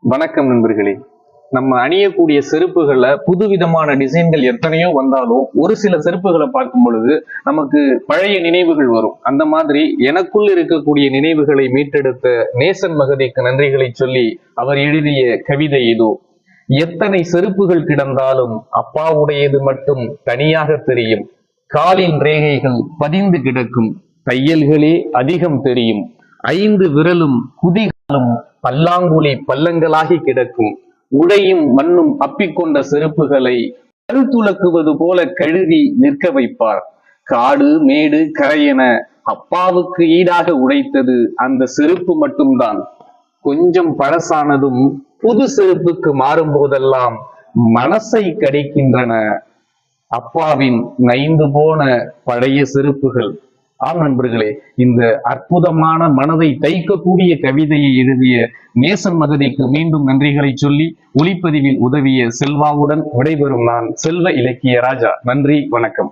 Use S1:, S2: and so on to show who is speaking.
S1: வணக்கம் நண்பர்களே. நம்ம அணியக்கூடிய செருப்புகள்ல புதுவிதமான டிசைன்கள் எத்தனையோ வந்தாலும் ஒரு சில செருப்புகளை பார்க்கும் பொழுது நமக்கு பழைய நினைவுகள் வரும். அந்த மாதிரி எனக்குள் இருக்கக்கூடிய நினைவுகளை மீட்டெடுத்த நேசன் மகதிக்கு நன்றிகளை சொல்லி அவர் எழுதிய கவிதை இதோ. எத்தனை செருப்புகள் கிடந்தாலும் அப்பாவுடையது மட்டும் தனியாக தெரியும். காலின் ரேகைகள் பதிந்து கிடக்கும், தையல்களே அதிகம் தெரியும். 5 விரலும் குதிகாலும் பல்லாங்குழி பள்ளங்களாகி கிடக்கும். உடையும் மண்ணும் அப்பிக்கொண்ட செருப்புகளை கல் துலக்குவது போல கழுவி நிற்க வைப்பார். காடு மேடு கரையென அப்பாவுக்கு ஈடாக உடைத்தது அந்த செருப்பு மட்டும்தான். கொஞ்சம் பழசானதும் புது செருப்புக்கு மாறும் போதெல்லாம் மனசை கடிக்கின்றன அப்பாவின் நைந்து போன பழைய செருப்புகள். ஆம் நண்பர்களே, இந்த அற்புதமான மனதை தைக்கக்கூடிய கவிதையை எழுதிய நேசன் மகதிக்கு மீண்டும் நன்றிகளை சொல்லி ஒளிப்பதிவில் உதவிய செல்வாவுடன் விடைபெறும் நான் செல்வ இலக்கிய ராஜா. நன்றி, வணக்கம்.